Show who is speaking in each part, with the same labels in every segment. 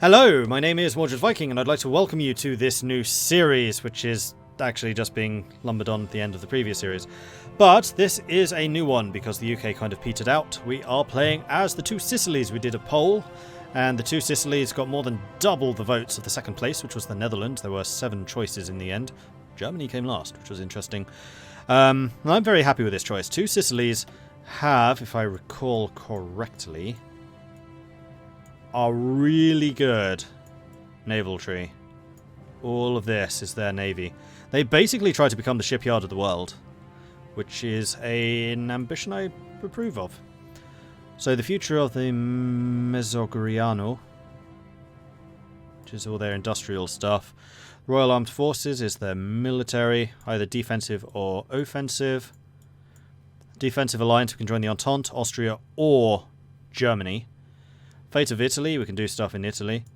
Speaker 1: Hello, my name is Mordred Viking, and I'd like to welcome you to this new series, which is actually just being lumbered on at the end of the previous series. But this is a new one because the UK kind of petered out. We are playing as the two Sicilies. We did a poll, and the two Sicilies got more than double the votes of the second place, which was the Netherlands. There were 7 choices in the end. Germany came last, which was interesting. I'm very happy with this choice. Two Sicilies have, if I recall correctly, are really good naval tree. All of this is their navy. They basically try to become the shipyard of the world, which is an ambition I approve of. So the future of the Mezzogiano, which is all their industrial stuff. Royal Armed Forces is their military, either defensive or offensive. Defensive alliance, we can join the Entente, Austria or Germany. Fate of Italy, we can do stuff in Italy.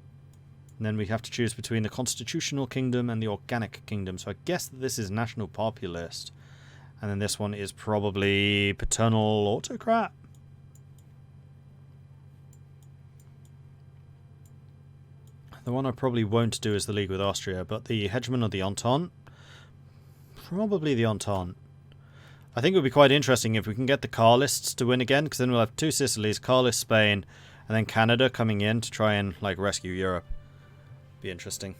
Speaker 1: And then we have to choose between the Constitutional Kingdom and the Organic Kingdom. So I guess that this is National Populist. And then this one is probably Paternal Autocrat. The one I probably won't do is the League with Austria, but the Hegemon of the Entente? Probably the Entente. I think it would be quite interesting if we can get the Carlists to win again, because then we'll have two Sicilies, Carlist Spain, and then Canada coming in to try and rescue Europe. Be interesting.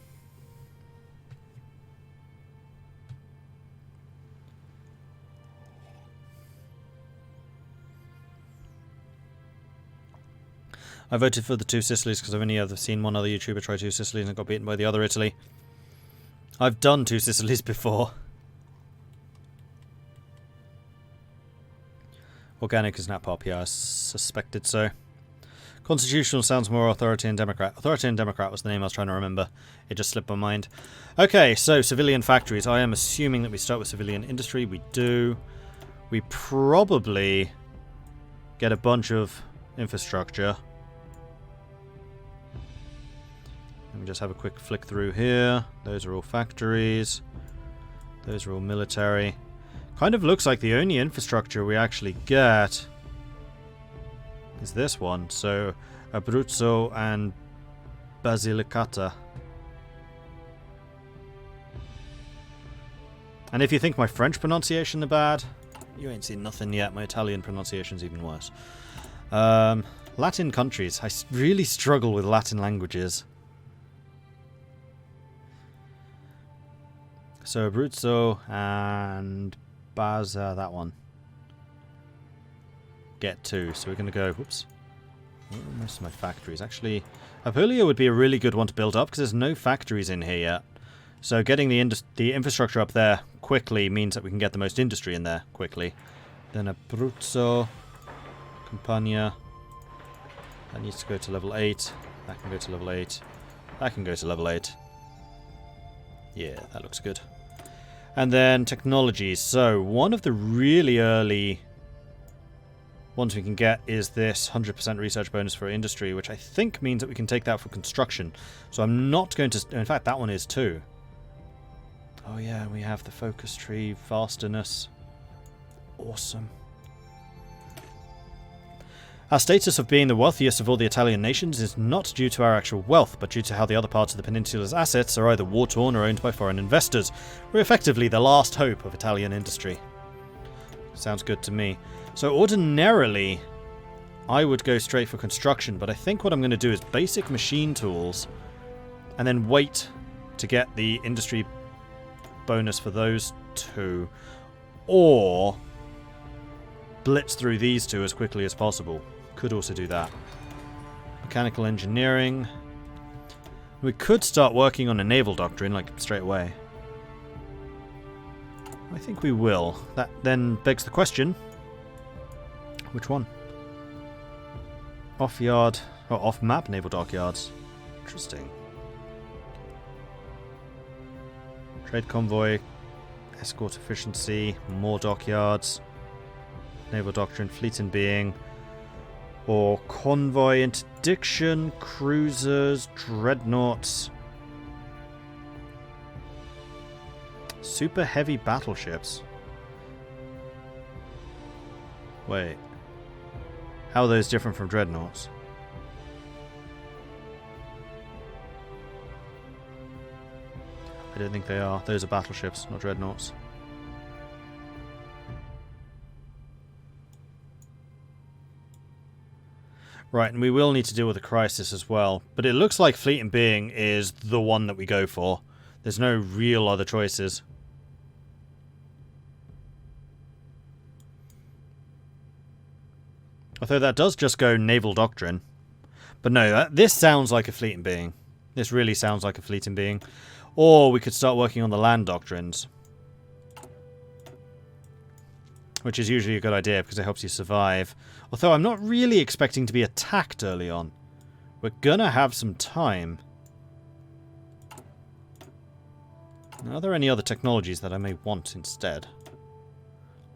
Speaker 1: I voted for the two Sicilies because I've only ever seen one other YouTuber try two Sicilies and got beaten by the other Italy. I've done two Sicilies before. Organic is not pop, yeah, I suspected so. Constitutional sounds more authoritarian democrat. Authoritarian democrat was the name I was trying to remember. It just slipped my mind. Okay, so civilian factories. I am assuming that we start with civilian industry. We do. We probably get a bunch of infrastructure. Let me just have a quick flick through here. Those are all factories. Those are all military. Kind of looks like the only infrastructure we actually get is this one. So Abruzzo and Basilicata. And if you think my French pronunciation is bad, you ain't seen nothing yet. My Italian pronunciation's even worse. Latin countries. I really struggle with Latin languages. So Abruzzo and Baza, that one. Get 2. So we're going to go, whoops. Where are most of my factories? Actually, Apulia would be a really good one to build up because there's no factories in here yet. So getting the infrastructure up there quickly means that we can get the most industry in there quickly. Then Abruzzo, Campania. That needs to go to level 8. That can go to level 8. That can go to level 8. Yeah, that looks good. And then technologies. So one of the really early ones we can get is this 100% research bonus for industry, which I think means that we can take that for construction. So I'm not going to... In fact, that one is too. Oh yeah, we have the focus tree, fastness. Awesome. Our status of being the wealthiest of all the Italian nations is not due to our actual wealth, but due to how the other parts of the peninsula's assets are either war-torn or owned by foreign investors. We're effectively the last hope of Italian industry. Sounds good to me. So ordinarily, I would go straight for construction, but I think what I'm going to do is basic machine tools, and then wait to get the industry bonus for those 2, or blitz through these 2 as quickly as possible. Could also do that. Mechanical engineering. We could start working on a naval doctrine, like, straight away. I think we will. That then begs the question, which one? Off-yard, or off-map naval dockyards. Interesting. Trade convoy, escort efficiency, more dockyards, naval doctrine, fleet in being, or convoy interdiction, cruisers, dreadnoughts, super heavy battleships. Wait. How are those different from dreadnoughts? I don't think they are. Those are battleships, not dreadnoughts. Right, and we will need to deal with a crisis as well. But it looks like Fleet and Being is the one that we go for. There's no real other choices. Although that does just go Naval Doctrine. But no, this sounds like a Fleet and Being. This really sounds like a Fleet and Being. Or we could start working on the Land Doctrines. Which is usually a good idea because it helps you survive. Although I'm not really expecting to be attacked early on. We're gonna have some time. Now, are there any other technologies that I may want instead?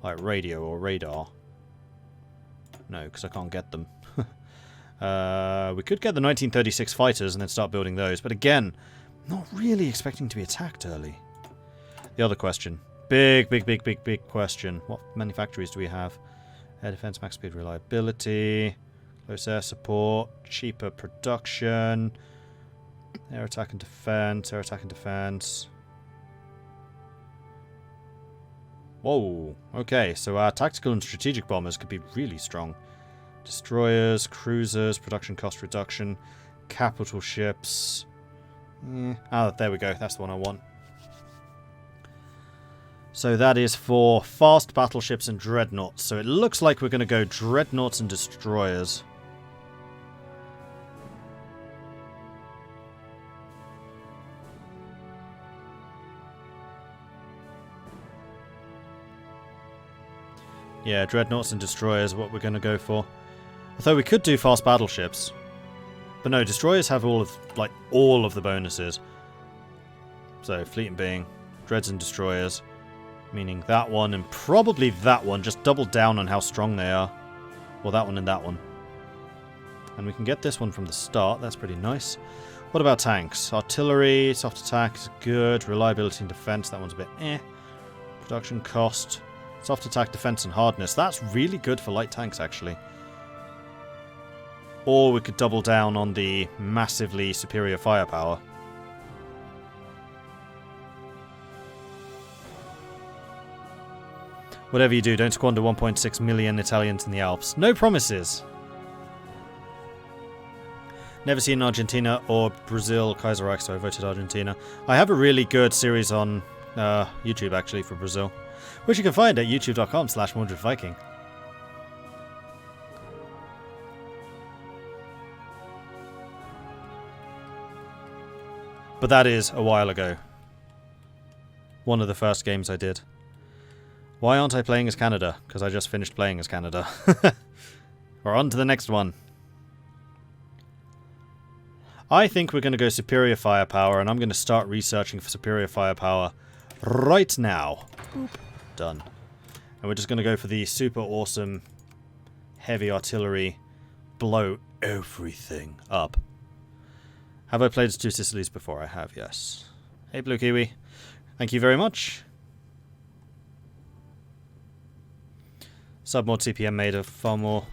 Speaker 1: Like radio or radar? No, because I can't get them. We could get the 1936 fighters and then start building those. But again, not really expecting to be attacked early. The other question. Big question. What manufactories do we have? Air defense, max speed reliability, close air support, cheaper production, air attack and defense. Whoa, okay, so our tactical and strategic bombers could be really strong. Destroyers, cruisers, production cost reduction, capital ships. Oh, there we go, that's the one I want. So that is for fast battleships and dreadnoughts. So it looks like we're going to go dreadnoughts and destroyers. Yeah, dreadnoughts and destroyers are what we're going to go for. Although we could do fast battleships. But no, destroyers have all of the bonuses. So Fleet and Being, dreads and destroyers. Meaning that one and probably that one. Just double down on how strong they are. Or that one and that one. And we can get this one from the start. That's pretty nice. What about tanks? Artillery, soft attack is good. Reliability and defense, that one's a bit eh. Production cost. Soft attack, defense and hardness. That's really good for light tanks, actually. Or we could double down on the massively superior firepower. Whatever you do, don't squander 1.6 million Italians in the Alps. No promises! Never seen Argentina or Brazil Kaiserreich, so I voted Argentina. I have a really good series on YouTube, actually, for Brazil, which you can find at youtube.com/MordredViking. But that is a while ago. One of the first games I did. Why aren't I playing as Canada? Because I just finished playing as Canada. We're on to the next one. I think we're going to go superior firepower, and I'm going to start researching for superior firepower right now. Boop. Done. And we're just going to go for the super awesome heavy artillery. Blow everything up. Have I played as 2 Sicilies before? I have, yes. Hey, Blue Kiwi. Thank you very much. Submod CPM made a far more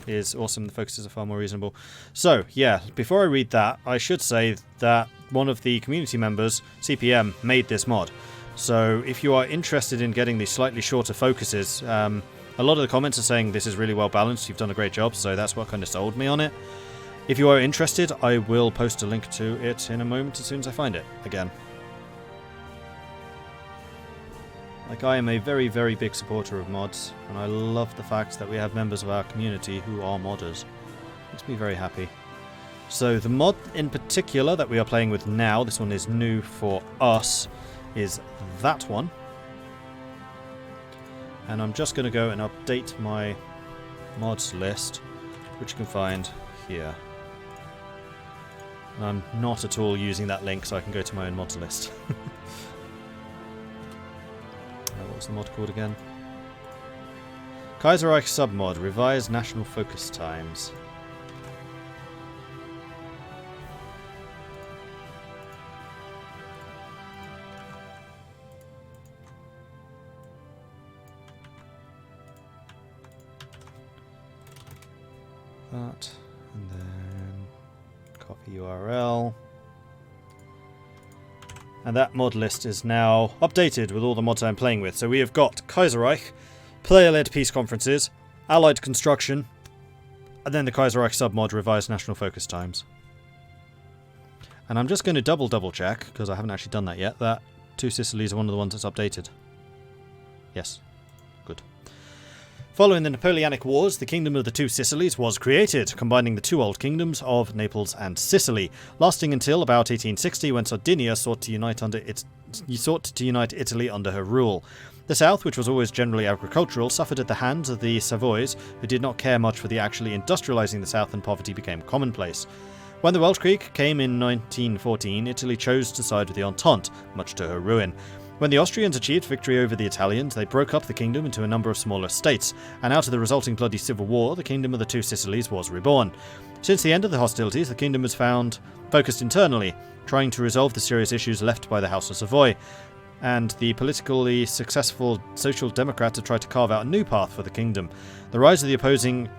Speaker 1: is awesome. The focuses are far more reasonable. So, yeah, before I read that, I should say that one of the community members, CPM, made this mod. So, if you are interested in getting these slightly shorter focuses, a lot of the comments are saying this is really well balanced, you've done a great job, so that's what kind of sold me on it. If you are interested, I will post a link to it in a moment as soon as I find it again. Like, I am a very, very big supporter of mods, and I love the fact that we have members of our community who are modders. Makes me very happy. So, the mod in particular that we are playing with now, this one is new for us, is that one. And I'm just going to go and update my mods list, which you can find here. And I'm not at all using that link, so I can go to my own mods list. What's the mod called again? Kaiserreich submod, revised national focus times. That, and then copy URL. And that mod list is now updated with all the mods I'm playing with. So we have got Kaiserreich, player-led peace conferences, allied construction, and then the Kaiserreich submod revised national focus times. And I'm just going to double check, because I haven't actually done that yet, that two Sicilies are one of the ones that's updated. Yes. Good. Following the Napoleonic Wars, the Kingdom of the Two Sicilies was created, combining the two old kingdoms of Naples and Sicily, lasting until about 1860 when Sardinia sought to unite Italy under her rule. The south, which was always generally agricultural, suffered at the hands of the Savoys, who did not care much for the actually industrializing the south, and poverty became commonplace. When the Weltkrieg came in 1914, Italy chose to side with the Entente, much to her ruin. When the Austrians achieved victory over the Italians, they broke up the kingdom into a number of smaller states, and out of the resulting bloody civil war, the Kingdom of the Two Sicilies was reborn. Since the end of the hostilities, the kingdom was found focused internally, trying to resolve the serious issues left by the House of Savoy, and the politically successful Social Democrats had tried to carve out a new path for the kingdom. The rise of the opposing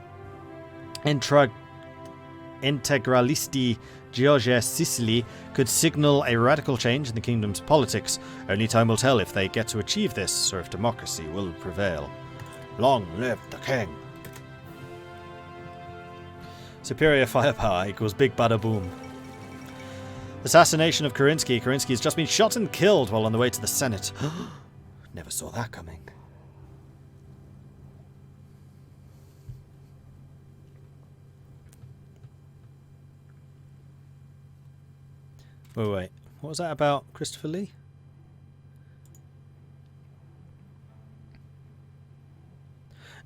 Speaker 1: Integralisti Georgia Sicily could signal a radical change in the kingdom's politics. Only time will tell if they get to achieve this, or if democracy will prevail. Long live the king! Superior firepower equals big bada boom. Assassination of Kerensky. Kerensky has just been shot and killed while on the way to the Senate. Never saw that coming. Wait. What was that about Christopher Lee?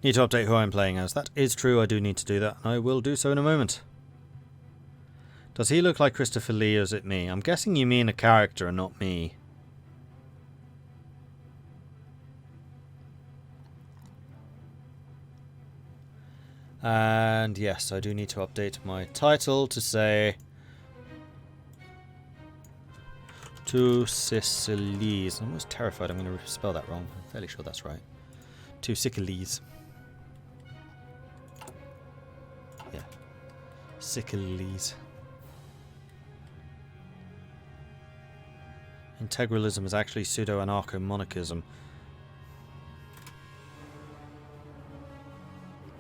Speaker 1: Need to update who I'm playing as. That is true, I do need to do that. I will do so in a moment. Does he look like Christopher Lee or is it me? I'm guessing you mean a character and not me. And yes, I do need to update my title to say Two Sicilies. I'm almost terrified I'm going to spell that wrong. I'm fairly sure that's right. Two Sicilies. Yeah. Sicilies. Integralism is actually pseudo-anarcho-monarchism.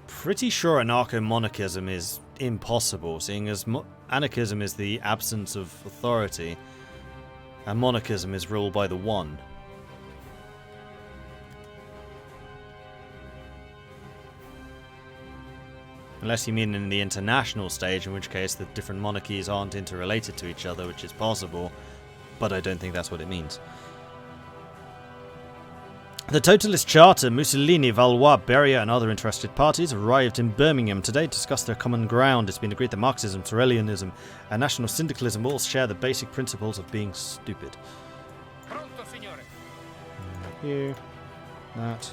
Speaker 1: Pretty sure anarcho-monarchism is impossible, seeing as anarchism is the absence of authority. And monarchism is ruled by the one. Unless you mean in the international stage, in which case the different monarchies aren't interrelated to each other, which is possible, but I don't think that's what it means. The Totalist Charter, Mussolini, Valois, Beria and other interested parties arrived in Birmingham today to discuss their common ground. It's been agreed that Marxism, Sorelianism and National Syndicalism all share the basic principles of being stupid.
Speaker 2: Pronto, signore.
Speaker 1: You. That.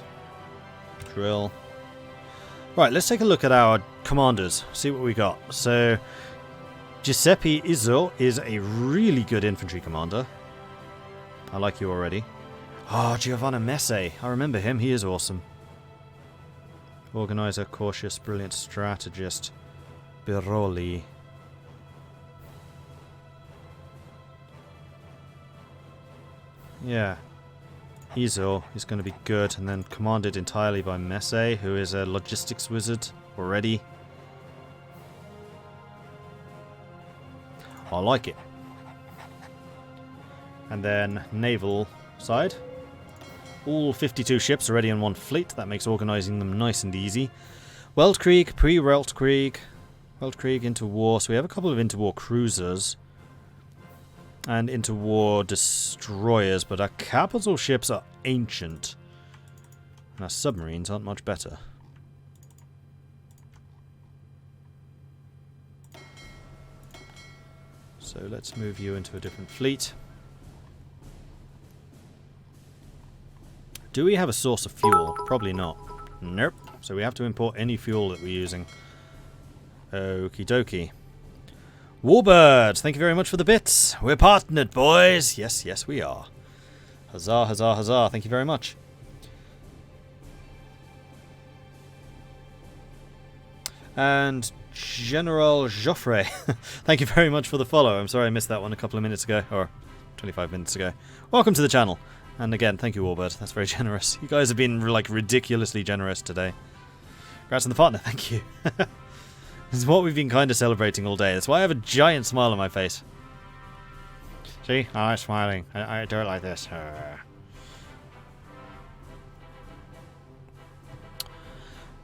Speaker 1: Drill. Right, let's take a look at our commanders, see what we got. So, Giuseppe Izzo is a really good infantry commander. I like you already. Ah, Giovanna Messe. I remember him. He is awesome. Organizer, cautious, brilliant strategist. Biroli. Yeah. Izzo is going to be good. And then commanded entirely by Messe, who is a logistics wizard already. I like it. And then naval side. All 52 ships already in one fleet. That makes organising them nice and easy. Weltkrieg, pre-Weltkrieg. Weltkrieg, interwar. So we have a couple of interwar cruisers. And interwar destroyers. But our capital ships are ancient. And our submarines aren't much better. So let's move you into a different fleet. Do we have a source of fuel? Probably not. Nope. So we have to import any fuel that we're using. Okie dokie. Warbird, thank you very much for the bits. We're partnered, boys. Yes, yes, we are. Huzzah, huzzah, huzzah. Thank you very much. And General Joffre, thank you very much for the follow. I'm sorry I missed that one a couple of minutes ago. Or 25 minutes ago. Welcome to the channel. And again, thank you, Warbird. That's very generous. You guys have been, like, ridiculously generous today. Congrats on the partner. Thank you. This is what we've been kind of celebrating all day. That's why I have a giant smile on my face. See? Oh, I'm smiling. I do it like this.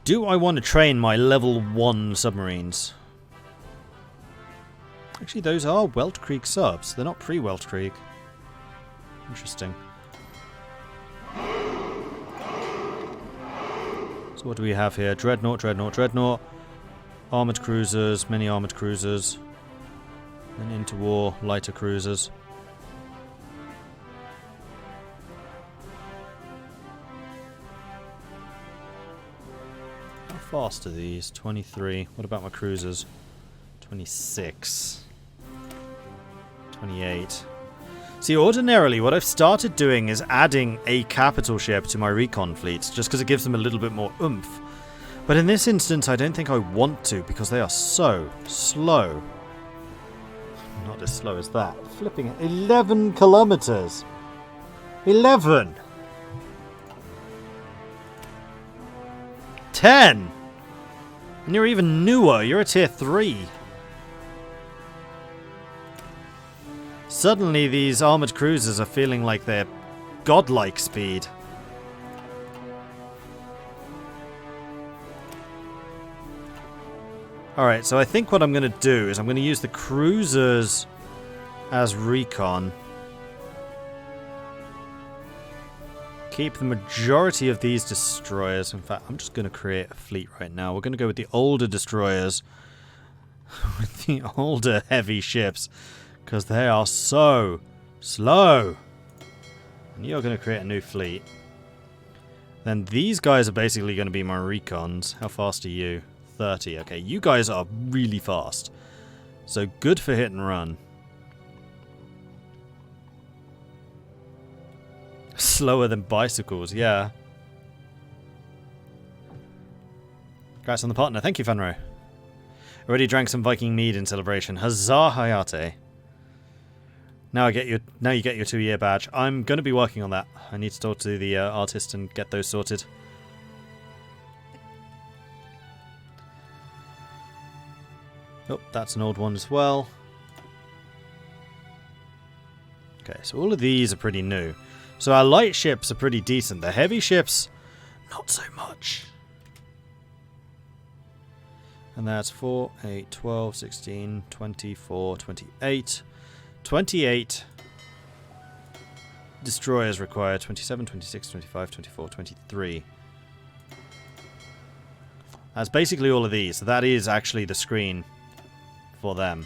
Speaker 1: Do I want to train my level 1 submarines? Actually, those are Weltkrieg subs. They're not pre-Weltkrieg. Interesting. So what do we have here? Dreadnought, Dreadnought, Dreadnought. Armoured cruisers, many armoured cruisers. Then into war, lighter cruisers. How fast are these? 23. What about my cruisers? 26. 28. See, ordinarily, what I've started doing is adding a capital ship to my recon fleets, just because it gives them a little bit more oomph. But in this instance, I don't think I want to, because they are so slow. Not as slow as that. Flipping it. 11 kilometers! 11! 10! And you're even newer. You're a tier 3. Suddenly these armoured cruisers are feeling like they're godlike speed. Alright, so I think what I'm going to do is I'm going to use the cruisers as recon. Keep the majority of these destroyers. In fact, I'm just going to create a fleet right now. We're going to go with the older destroyers. With the older heavy ships. Because they are so slow. And you're going to create a new fleet. Then these guys are basically going to be my recons. How fast are you? 30. Okay, you guys are really fast. So good for hit and run. Slower than bicycles, yeah. Congrats on the partner. Thank you, Fenro. Already drank some Viking mead in celebration. Huzzah Hayate. Now you get your 2-year badge. I'm going to be working on that. I need to talk to the artist and get those sorted. Oh, that's an old one as well. Okay, so all of these are pretty new. So our light ships are pretty decent. The heavy ships, not so much. And that's 4, 8, 12, 16, 24, 28. 28 destroyers required. 27, 26, 25, 24, 23. That's basically all of these. So that is actually the screen for them.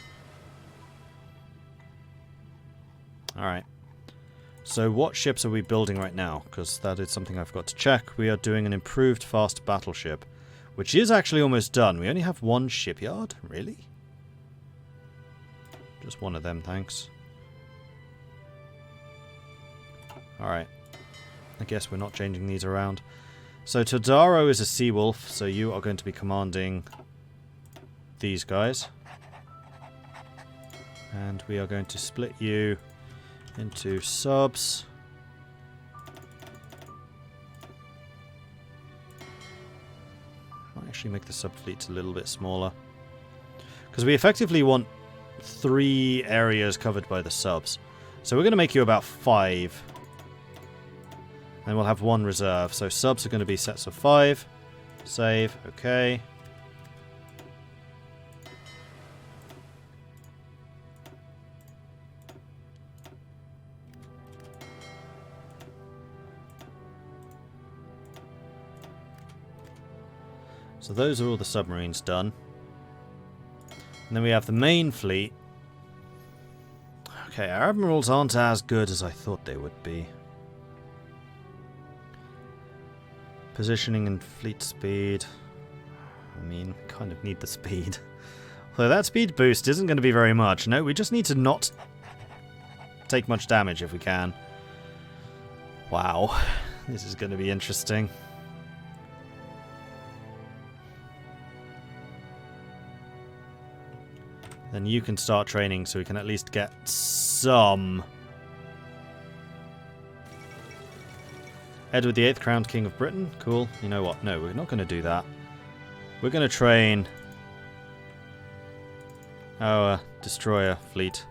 Speaker 1: Alright. So what ships are we building right now? Because that is something I've got to check. We are doing an improved fast battleship, which is actually almost done. We only have one shipyard? Really? Just one of them, thanks. Alright. I guess we're not changing these around. So Todaro is a sea wolf, so you are going to be commanding these guys. And we are going to split you into subs. I'll actually make the sub fleets a little bit smaller. Because we effectively want 3 areas covered by the subs. So we're going to make you about 5. And we'll have 1 reserve. So subs are going to be sets of 5. Save. Okay. So those are all the submarines done. And then we have the main fleet. Okay, our admirals aren't as good as I thought they would be. Positioning and fleet speed. I mean, kind of need the speed. Although that speed boost isn't going to be very much. No, we just need to not take much damage if we can. Wow. This is going to be interesting. Then you can start training so we can at least get some Edward VIII crowned King of Britain. Cool. You know what? No, we're not going to do that. We're going to train our destroyer fleet.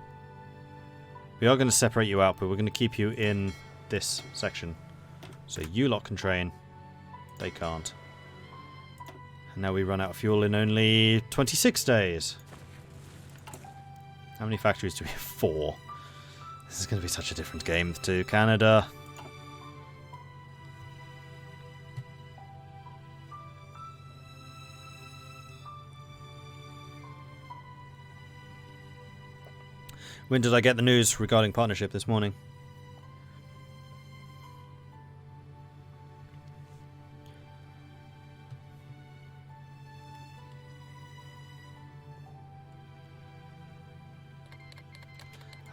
Speaker 1: We are going to separate you out, but we're going to keep you in this section. So you lot can train. They can't. And now we run out of fuel in only 26 days. How many factories do we have? 4. This is going to be such a different game to Canada. When did I get the news regarding partnership this morning?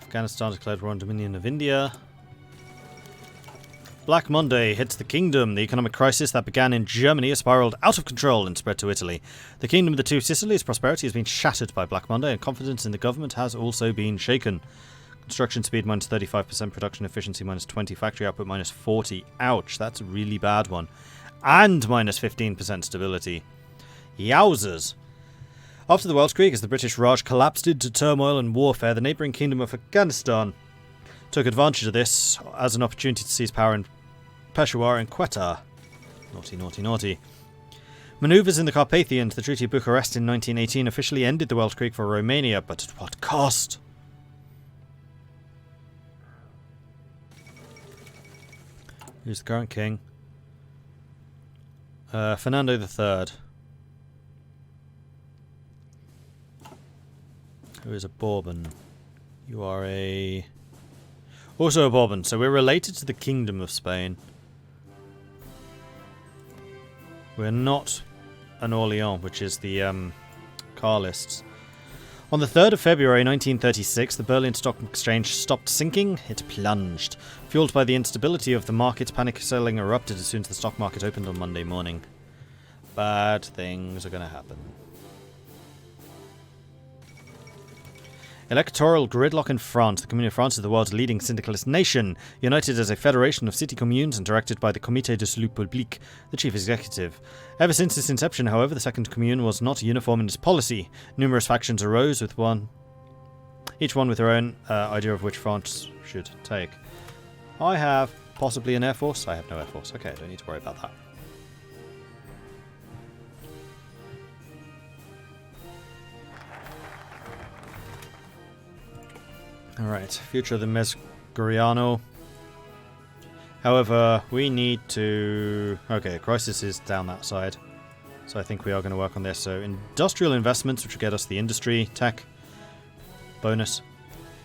Speaker 1: Afghanistan declared war on Dominion of India. Black Monday hits the kingdom. The economic crisis that began in Germany has spiraled out of control and spread to Italy. The kingdom of the two Sicilies' prosperity has been shattered by Black Monday, and confidence in the government has also been shaken. Construction speed minus 35%, production efficiency minus 20, factory output minus 40. Ouch, that's a really bad one. And minus 15% stability. Yowzers. After the Welsh Creek, as the British Raj collapsed into turmoil and warfare, the neighbouring kingdom of Afghanistan took advantage of this as an opportunity to seize power in Peshawar and Quetta. Naughty, naughty, naughty. Manoeuvres in the Carpathians, the Treaty of Bucharest in 1918 officially ended the Welsh Creek for Romania, but at what cost? Who's the current king? Fernando III. Who is a Bourbon? You are also a Bourbon, so we're related to the Kingdom of Spain. We're not an Orleans, which is the Carlists. On the 3rd of February 1936, the Berlin Stock Exchange stopped sinking. It plunged. Fueled by the instability of the market, panic selling erupted as soon as the stock market opened on Monday morning. Bad things are going to happen. Electoral gridlock in France. The Commune of France is the world's leading syndicalist nation, united as a federation of city communes and directed by the Comité de Salut Public, the chief executive. Ever since its inception, however, the Second Commune was not uniform in its policy. Numerous factions arose, each one with their own idea of which France should take. I have possibly an air force. I have no air force. Okay, I don't need to worry about that. Alright, future of the Mesguriano. However, we need to... Okay, crisis is down that side. So I think we are going to work on this. So industrial investments, which will get us the industry, tech, bonus.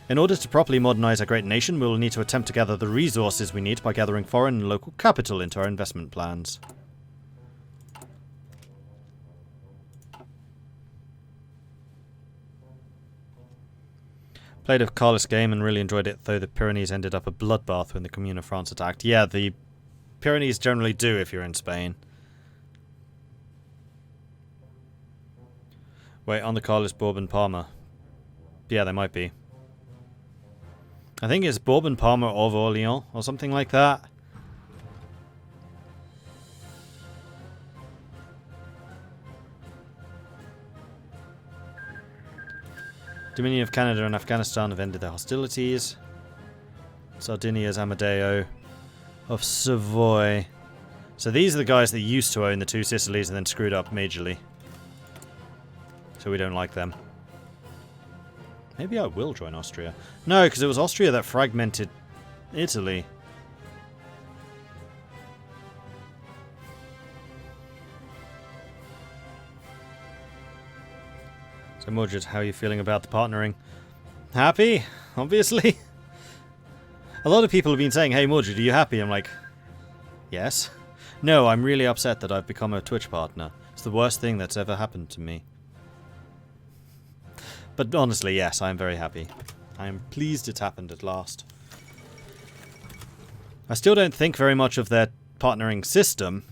Speaker 1: In order to properly modernize our great nation, we will need to attempt to gather the resources we need by gathering foreign and local capital into our investment plans. Played a Carlist game and really enjoyed it, though the Pyrenees ended up a bloodbath when the Commune of France attacked. Yeah, the Pyrenees generally do if you're in Spain. Wait, on the Carlist Bourbon Parma. Yeah, they might be. I think it's Bourbon Parma of Orleans or something like that. Dominion of Canada and Afghanistan have ended their hostilities. Sardinia's Amadeo of Savoy. So these are the guys that used to own the two Sicilies and then screwed up majorly. So we don't like them. Maybe I will join Austria. No, because it was Austria that fragmented Italy. So Mordred, how are you feeling about the partnering? Happy? Obviously. A lot of people have been saying, hey Mordred, are you happy? I'm like, yes. No, I'm really upset that I've become a Twitch partner. It's the worst thing that's ever happened to me. But honestly, yes, I'm very happy. I am pleased it's happened at last. I still don't think very much of their partnering system.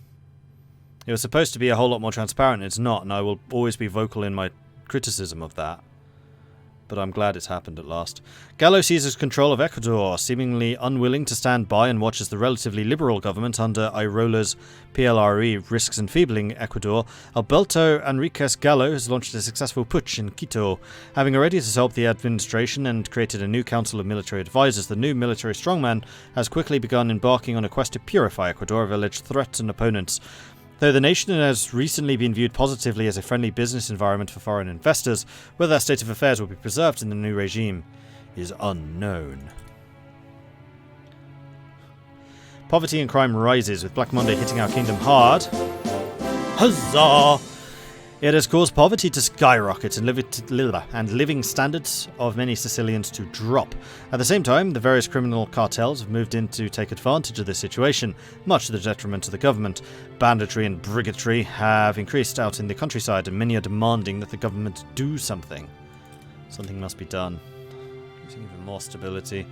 Speaker 1: It was supposed to be a whole lot more transparent, it's not, and I will always be vocal in my criticism of that. but I'm glad it's happened at last. Gallo seizes control of Ecuador, seemingly unwilling to stand by and watch as the relatively liberal government under Irola's PLRE risks enfeebling Ecuador. Alberto Enriquez Gallo has launched a successful putsch in Quito. Having already dissolved the administration and created a new council of military advisors, the new military strongman has quickly begun embarking on a quest to purify Ecuador of alleged threats and opponents. Though the nation has recently been viewed positively as a friendly business environment for foreign investors, whether that state of affairs will be preserved in the new regime is unknown. Poverty and crime rises, with Black Monday hitting our kingdom hard. Huzzah! It has caused poverty to skyrocket and living standards of many Sicilians to drop. At the same time, the various criminal cartels have moved in to take advantage of this situation, much to the detriment of the government. Banditry and brigandry have increased out in the countryside, and many are demanding that the government do something. Something must be done. Using even more stability.